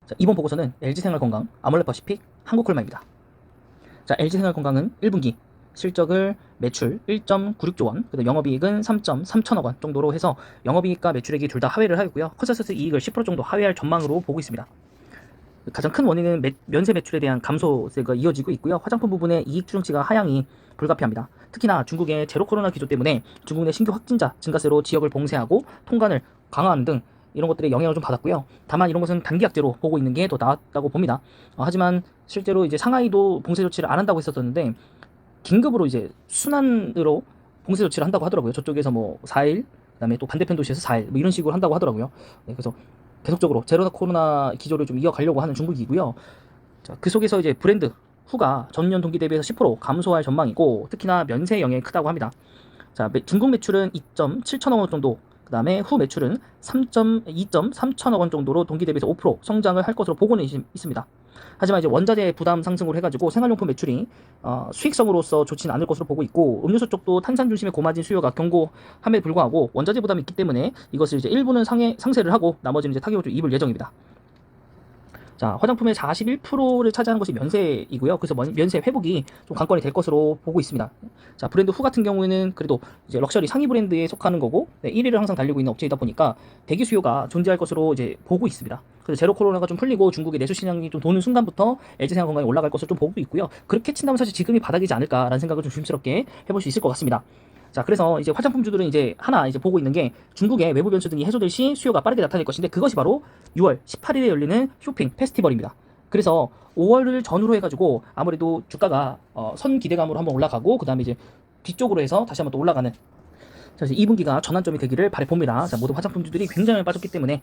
자, 이번 보고서는 LG생활건강, 아몰레퍼시픽, 한국콜마입니다. 자, LG생활건강은 1분기 실적을 매출 1.96조 원, 그다음 영업이익은 3.3천억 원 정도로 해서 영업이익과 매출액이 둘 다 하회를 하였고요. 컨센서스 이익을 10% 정도 하회할 전망으로 보고 있습니다. 가장 큰 원인은 면세 매출에 대한 감소세가 이어지고 있고요. 화장품 부분의 이익 추정치가 하향이 불가피합니다. 특히나 중국의 제로 코로나 기조 때문에 중국 내 신규 확진자 증가세로 지역을 봉쇄하고 통관을 강화하는 등 이런 것들에 영향을 좀 받았고요. 다만 이런 것은 단기 약제로 보고 있는 게 더 나았다고 봅니다. 하지만 실제로 이제 상하이도 봉쇄 조치를 안 한다고 했었는데 긴급으로 이제 순환으로 봉쇄 조치를 한다고 하더라고요. 저쪽에서 뭐 4일, 그다음에 또 반대편 도시에서 4일, 뭐 이런 식으로 한다고 하더라고요. 네, 그래서 계속적으로 제로 코로나 기조를 좀 이어가려고 하는 중국이고요. 자, 그 속에서 이제 브랜드 후가 전년 동기 대비해서 10% 감소할 전망이고 특히나 면세 영향이 크다고 합니다. 자, 중국 매출은 2.7천억 원 정도, 그 다음에 후 매출은 2.3천억 원 정도로 동기 대비해서 5% 성장을 할 것으로 보고는 있습니다. 하지만 이제 원자재 부담 상승으로 해가지고 생활용품 매출이 수익성으로서 좋지는 않을 것으로 보고 있고 음료수 쪽도 탄산 중심의 고마진 수요가 견고함에 불구하고 원자재 부담이 있기 때문에 이것을 이제 일부는 상세를 하고 나머지는 이제 타격을 좀 입을 예정입니다. 자, 화장품의 41%를 차지하는 것이 면세이고요. 그래서 면세 회복이 좀 관건이 될 것으로 보고 있습니다. 자, 브랜드 후 같은 경우에는 그래도 이제 럭셔리 상위 브랜드에 속하는 거고 1위를 항상 달리고 있는 업체이다 보니까 대기 수요가 존재할 것으로 이제 보고 있습니다. 그래서 제로 코로나가 좀 풀리고 중국의 내수 시장이 좀 도는 순간부터 LG생활건강이 올라갈 것을 좀 보고 있고요. 그렇게 친다면 사실 지금이 바닥이지 않을까라는 생각을 좀 조심스럽게 해볼 수 있을 것 같습니다. 자, 그래서 이제 화장품주들은 이제 하나 이제 보고 있는 게 중국의 외부 변수 등이 해소될 시 수요가 빠르게 나타날 것인데 그것이 바로 6월 18일에 열리는 쇼핑 페스티벌입니다. 그래서 5월을 전후로 해가지고 아무래도 주가가 선 기대감으로 한번 올라가고 그 다음에 이제 뒤쪽으로 해서 다시 한번 또 올라가는 자, 이제 2분기가 전환점이 되기를 바라봅니다. 자, 모든 화장품주들이 굉장히 빠졌기 때문에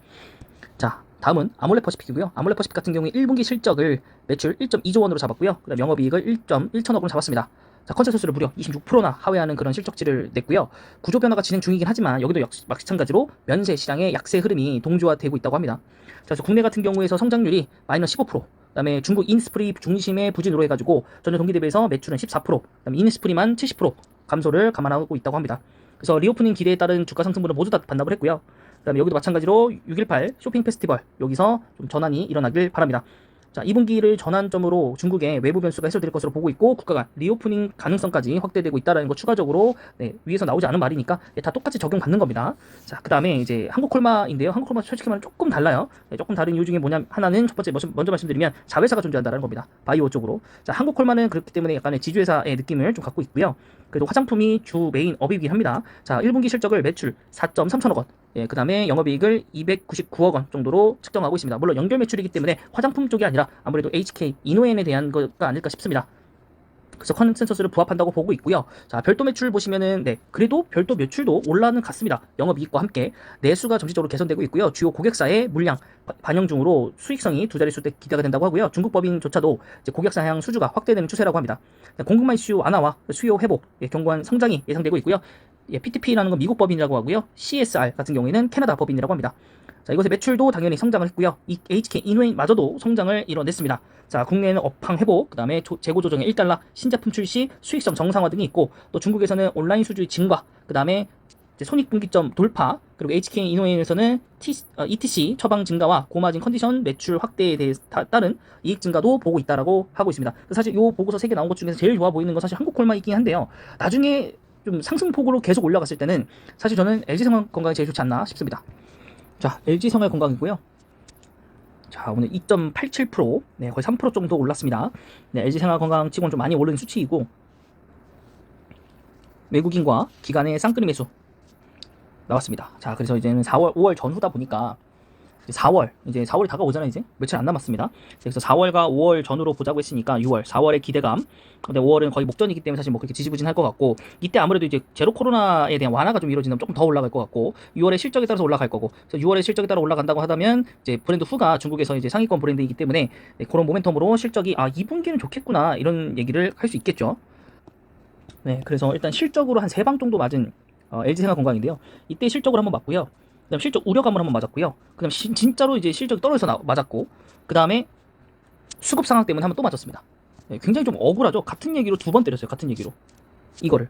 자, 다음은 아몰레퍼시픽이고요. 아몰레퍼시픽 같은 경우에 1분기 실적을 매출 1.2조 원으로 잡았고요. 그 다음 영업이익을 1.1천억 원으로 잡았습니다. 자, 컨센서스를 무려 26%나 하회하는 그런 실적치를 냈고요. 구조 변화가 진행 중이긴 하지만 여기도 마찬가지로 면세 시장의 약세 흐름이 동조화되고 있다고 합니다. 자, 그래서 국내 같은 경우에서 성장률이 마이너스 15%, 그다음에 중국 인스프리 중심의 부진으로 해가지고 전년 동기 대비해서 매출은 14%, 그다음에 인스프리만 70% 감소를 감안하고 있다고 합니다. 그래서 리오프닝 기대에 따른 주가 상승분은 모두 다 반납을 했고요. 그다음에 여기도 마찬가지로 6.18 쇼핑 페스티벌 여기서 좀 전환이 일어나길 바랍니다. 자, 2분기를 전환점으로 중국의 외부 변수가 해소될 것으로 보고 있고 국가가 리오프닝 가능성까지 확대되고 있다는 거 추가적으로 위에서 나오지 않은 말이니까 다 똑같이 적용받는 겁니다. 자, 그 다음에 이제 한국콜마인데요. 한국콜마 솔직히 말하면 조금 달라요. 조금 다른 이유 중에 뭐냐 하나는 첫 번째 먼저 말씀드리면 자회사가 존재한다는 겁니다. 바이오 쪽으로. 자, 한국콜마는 그렇기 때문에 약간의 지주회사의 느낌을 좀 갖고 있고요. 그래도 화장품이 주 메인 업이긴 합니다. 자, 1분기 실적을 매출 4.3천억 원, 그 다음에 영업이익을 299억 원 정도로 측정하고 있습니다. 물론 연결 매출이기 때문에 화장품 쪽이 아니라 아무래도 HK 이노엔에 대한 것가 아닐까 싶습니다. 그래서 컨센서스를 부합한다고 보고 있고요. 자, 별도 매출 보시면은 그래도 별도 매출도 올라는 같습니다. 영업이익과 함께 내수가 점진적으로 개선되고 있고요. 주요 고객사의 물량 반영 중으로 수익성이 두 자릿수 때 기대가 된다고 하고요. 중국 법인조차도 이제 고객사 향 수주가 확대되는 추세라고 합니다. 공급망 이슈 완화와 수요 회복, 견고한 성장이 예상되고 있고요. PTP라는 건 미국 법인이라고 하고요. CSR 같은 경우에는 캐나다 법인이라고 합니다. 자, 이것의 매출도 당연히 성장을 했고요. HK 이노엔마저도 성장을 이뤄냈습니다. 자, 국내에는 업황 회복, 그 다음에 재고 조정의 1달러, 신제품 출시, 수익성 정상화 등이 있고 또 중국에서는 온라인 수주의 증가, 그 다음에 손익분기점 돌파, 그리고 HK 이노엔에서는 ETC 처방 증가와 고마진 컨디션 매출 확대에 대해 따른 이익 증가도 보고 있다라고 하고 있습니다. 사실 이 보고서 3개 나온 것 중에서 제일 좋아 보이는 건 사실 한국콜마이긴 한데요. 나중에 좀 상승폭으로 계속 올라갔을 때는 사실 저는 LG생활건강이 제일 좋지 않나 싶습니다. 자, LG생활건강이고요. 자, 오늘 2.87%, 거의 3% 정도 올랐습니다. LG생활건강 치고는 좀 많이 오른 수치이고 외국인과 기관의 쌍끌이 매수 나왔습니다. 자, 그래서 이제는 4월, 5월 전후다 보니까 4월이 다가오잖아요. 이제 며칠 안 남았습니다. 그래서 4월과 5월 전후로 보자고 했으니까 6월, 4월의 기대감. 근데 5월은 거의 목전이기 때문에 사실 뭐 그렇게 지지부진할 것 같고 이때 아무래도 이제 제로 코로나에 대한 완화가 좀 이루어진다면 조금 더 올라갈 것 같고 6월의 실적에 따라서 올라갈 거고 그래서 6월의 실적에 따라 올라간다고 하다면 이제 브랜드 후가 중국에서 이제 상위권 브랜드이기 때문에 그런 모멘텀으로 실적이 2분기는 좋겠구나 이런 얘기를 할 수 있겠죠. 네, 그래서 일단 실적으로 한 3방 정도 맞은 LG생활건강인데요. 이때 실적을 한번 맞고요. 그다음 실적 우려감을 한번 맞았고요. 그다음 진짜로 이제 실적이 떨어져서 맞았고, 그다음에 수급 상황 때문에 한번 또 맞았습니다. 네, 굉장히 좀 억울하죠. 같은 얘기로 2번 때렸어요. 같은 얘기로 이거를.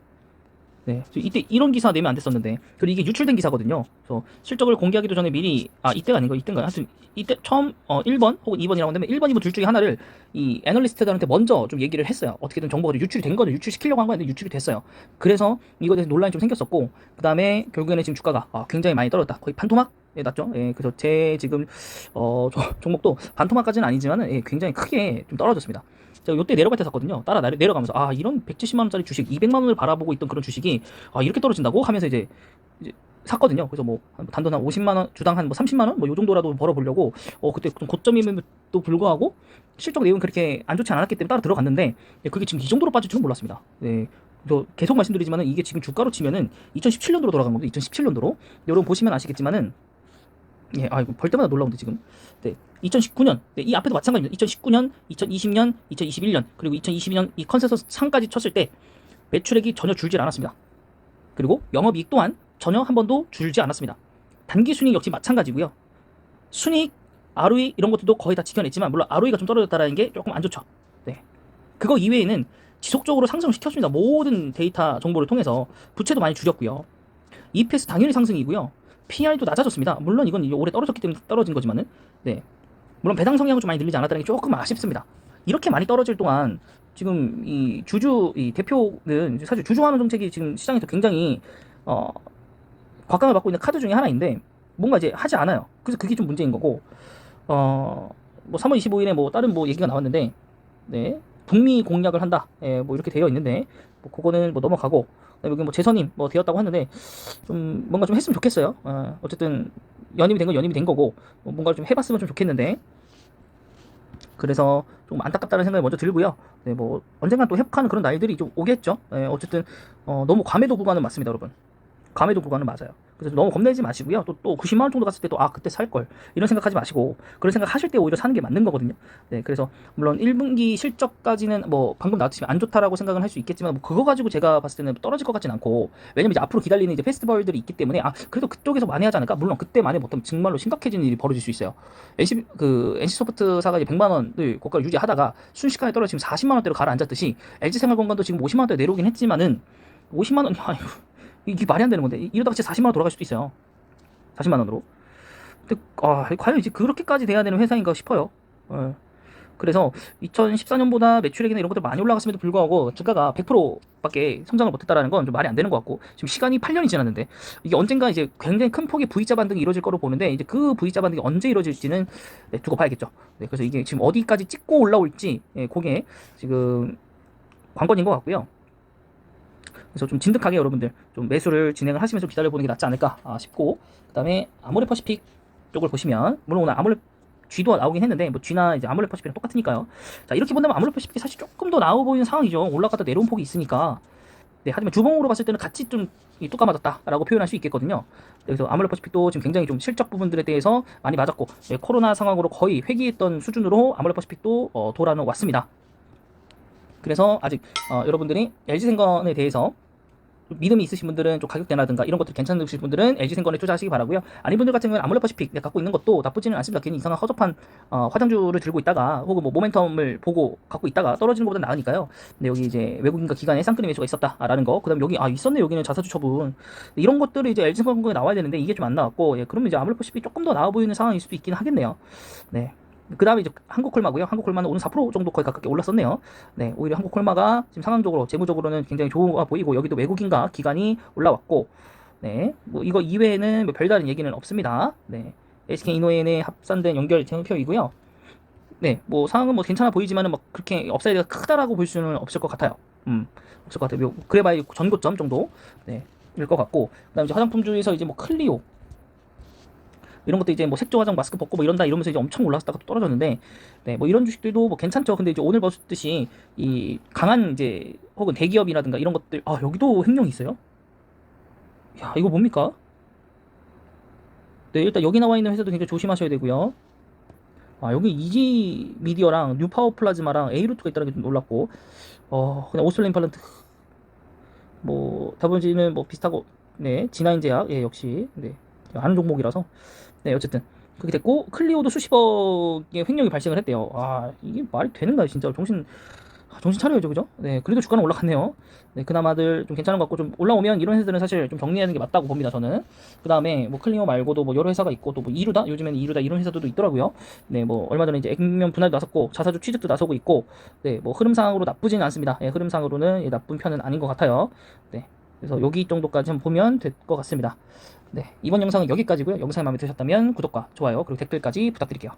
네, 이때 이런 기사 내면 안 됐었는데, 그리고 이게 유출된 기사거든요. 그래서 실적을 공개하기도 전에 미리, 이때가 아닌가, 이때인가, 하여튼 이때 처음 1번 혹은 2번이라고 한다면 1번, 2번 둘 중에 하나를 이 애널리스트들한테 먼저 좀 얘기를 했어요. 어떻게든 정보가 유출이 된 거죠. 유출시키려고 한 거였는데 유출이 됐어요. 그래서 이거에 대해서 논란이 좀 생겼었고, 그 다음에 결국에는 지금 주가가 굉장히 많이 떨어졌다. 거의 반토막에 났죠. 예, 그래서 제 지금 종목도 반토막까지는 아니지만은 예, 굉장히 크게 좀 떨어졌습니다. 제가 요때 내려갈 때 샀거든요. 따라 내려가면서 이런 170만 원짜리 주식, 200만 원을 바라보고 있던 그런 주식이 이렇게 떨어진다고 하면서 이제 샀거든요. 그래서 뭐 단돈 한 50만 원, 주당 한 뭐 30만 원, 뭐 요 정도라도 벌어보려고 그때 좀 고점임에도 불구하고 실적 내용은 그렇게 안 좋지 않았기 때문에 따라 들어갔는데 그게 지금 이 정도로 빠질 줄은 몰랐습니다. 네. 또 계속 말씀드리지만은 이게 지금 주가로 치면은 2017년도로 돌아간 겁니다. 2017년도로. 여러분 보시면 아시겠지만은 예, 이거 볼 때마다 놀라운데 지금. 네, 2019년, 네, 이 앞에도 마찬가지입니다. 2019년, 2020년, 2021년, 그리고 2022년 이 컨센서스 상까지 쳤을 때 매출액이 전혀 줄질 않았습니다. 그리고 영업이익 또한 전혀 한 번도 줄지 않았습니다. 단기 순이익 역시 마찬가지고요. 순이익, ROE 이런 것들도 거의 다 지켜냈지만 물론 ROE가 좀 떨어졌다는 게 조금 안 좋죠. 네, 그거 이외에는 지속적으로 상승을 시켰습니다. 모든 데이터 정보를 통해서 부채도 많이 줄였고요. EPS 당연히 상승이고요. PR도 낮아졌습니다. 물론 이건 올해 떨어졌기 때문에 떨어진 거지만은, 네. 물론 배당 성향은 좀 많이 늘리지 않았다는 게 조금 아쉽습니다. 이렇게 많이 떨어질 동안 지금 이 대표는 사실 주주환원 정책이 지금 시장에서 굉장히 곽강을 받고 있는 카드 중에 하나인데 뭔가 이제 하지 않아요. 그래서 그게 좀 문제인 거고, 뭐 3월 25일에 뭐 다른 뭐 얘기가 나왔는데, 네. 북미 공약을 한다. 예, 뭐 이렇게 되어 있는데, 뭐 그거는 뭐 넘어가고, 여기 뭐 재선임 뭐 되었다고 하는데 좀 뭔가 좀 했으면 좋겠어요. 어쨌든 연임이 된 건 연임이 된 거고 뭔가를 좀 해봤으면 좀 좋겠는데 그래서 좀 안타깝다는 생각이 먼저 들고요. 네, 뭐 언젠간 또 회복하는 그런 날들이 좀 오겠죠. 네, 어쨌든 너무 과매도 구간은 맞습니다, 여러분. 과매도 구간은 맞아요. 그래서 너무 겁내지 마시고요. 또 90만 원 정도 갔을 때도 그때 살 걸 이런 생각하지 마시고 그런 생각 하실 때 오히려 사는 게 맞는 거거든요. 네, 그래서 물론 1분기 실적까지는 뭐 방금 나왔지만 안 좋다라고 생각은 할 수 있겠지만 뭐 그거 가지고 제가 봤을 때는 떨어질 것 같진 않고 왜냐면 이제 앞으로 기다리는 이제 페스티벌들이 있기 때문에 그래도 그쪽에서 많이 하지 않을까? 물론 그때 많이 못하면 정말로 심각해지는 일이 벌어질 수 있어요. NC소프트사가 이제 100만 원을 고가를 유지하다가 순식간에 떨어지면 40만 원대로 가라앉았듯이 LG생활건강도 지금 50만 원대 내려오긴 했지만은 50만 원 이게 말이 안 되는 건데 이러다가 진짜 40만 원 돌아갈 수도 있어요. 40만 원으로. 근데 과연 이제 그렇게까지 돼야 되는 회사인가 싶어요. 그래서 2014년보다 매출액이나 이런 것들 많이 올라갔음에도 불구하고 주가가 100%밖에 성장을 못했다라는 건 좀 말이 안 되는 것 같고 지금 시간이 8년이 지났는데 이게 언젠가 이제 굉장히 큰 폭의 V자 반등이 이루어질 거로 보는데 이제 그 V자 반등이 언제 이루어질지는 두고 봐야겠죠. 네, 그래서 이게 지금 어디까지 찍고 올라올지 그게 지금 관건인 것 같고요. 그래서 좀 진득하게 여러분들 좀 매수를 진행을 하시면서 기다려보는 게 낫지 않을까 싶고 그 다음에 아모레퍼시픽 쪽을 보시면 물론 오늘 아모레 G도 나오긴 했는데 뭐 G나 이제 아모레퍼시픽이랑 똑같으니까요. 자 이렇게 본다면 아모레퍼시픽이 사실 조금 더 나아 보이는 상황이죠. 올라갔다 내려온 폭이 있으니까. 네, 하지만 주봉으로 봤을 때는 같이 좀 뚜까 맞았다라고 표현할 수 있겠거든요. 그래서 아모레퍼시픽도 지금 굉장히 좀 실적 부분들에 대해서 많이 맞았고 코로나 상황으로 거의 회귀했던 수준으로 아모레퍼시픽도 돌아왔습니다. 그래서 아직 여러분들이 LG생건에 대해서 믿음이 있으신 분들은 좀 가격대라든가 이런 것들 괜찮으신 분들은 LG생건에 투자하시기 바라고요. 아닌 분들 같은 경우는 아모레퍼시픽 갖고 있는 것도 나쁘지는 않습니다. 괜히 이상한 허접한 화장주를 들고 있다가 혹은 뭐 모멘텀을 보고 갖고 있다가 떨어지는 것보다 나으니까요. 근데 여기 이제 외국인과 기관의 쌍끌이 매수가 있었다라는 거. 그다음 여기 있었네 여기는 자사주 처분 이런 것들이 이제 LG생건에 나와야 되는데 이게 좀 안 나왔고 그러면 이제 아모레퍼시픽 조금 더 나아 보이는 상황일 수도 있긴 하겠네요. 네. 그 다음에 이제 한국콜마고요. 한국콜마는 오늘 4% 정도 거의 가깝게 올랐었네요. 네, 오히려 한국콜마가 지금 상황적으로, 재무적으로는 굉장히 좋아 보이고, 여기도 외국인과 기관이 올라왔고, 네, 뭐 이거 이외에는 뭐 별다른 얘기는 없습니다. 네, SK 이노엔에 합산된 연결 제목표이고요. 네, 뭐 상황은 뭐 괜찮아 보이지만은 막 그렇게 업사이드가 크다라고 볼 수는 없을 것 같아요. 없을 것 같아요. 그래봐야 전고점 정도, 네, 일 것 같고, 그다음에 이제 화장품주에서 이제 뭐 클리오, 이런 것도 이제 뭐 색조 화장 마스크 벗고 뭐 이런다 이러면서 이제 엄청 올랐다가 또 떨어졌는데 네 뭐 이런 주식들도 뭐 괜찮죠. 근데 이제 오늘 봤듯이 이 강한 이제 혹은 대기업이라든가 이런 것들 여기도 횡령이 있어요. 야 이거 뭡니까? 네 일단 여기 나와 있는 회사도 굉장히 조심하셔야 되고요. 여기 이지 미디어랑 뉴파워 플라즈마랑 에이루트가 있다는 게 좀 놀랐고 그냥 오슬레 임팔런트 뭐 다분지는 뭐 비슷하고 네 진화인 제약 역시 네 아는 종목이라서 네 어쨌든 그렇게 됐고 클리오도 수십억의 횡령이 발생을 했대요. 이게 말이 되는가요 진짜 정신 정신 차려야죠, 그죠? 네, 그래도 주가는 올라갔네요. 네, 그나마들 좀 괜찮은 것 같고, 좀 올라오면 이런 회사들은 사실 좀 정리하는 게 맞다고 봅니다, 저는. 그 다음에 뭐 클리오 말고도 뭐 여러 회사가 있고, 또 뭐 이루다? 요즘에는 이루다 이런 회사들도 있더라고요. 네, 뭐 얼마 전에 이제 액면 분할도 나섰고, 자사주 취득도 나서고 있고, 네, 뭐 흐름상으로 나쁘지는 않습니다. 예, 흐름상으로는 나쁜 편은 아닌 것 같아요. 네, 그래서 여기 정도까지 한번 보면 될 것 같습니다. 네, 이번 영상은 여기까지고요. 영상이 마음에 드셨다면 구독과 좋아요, 그리고 댓글까지 부탁드릴게요.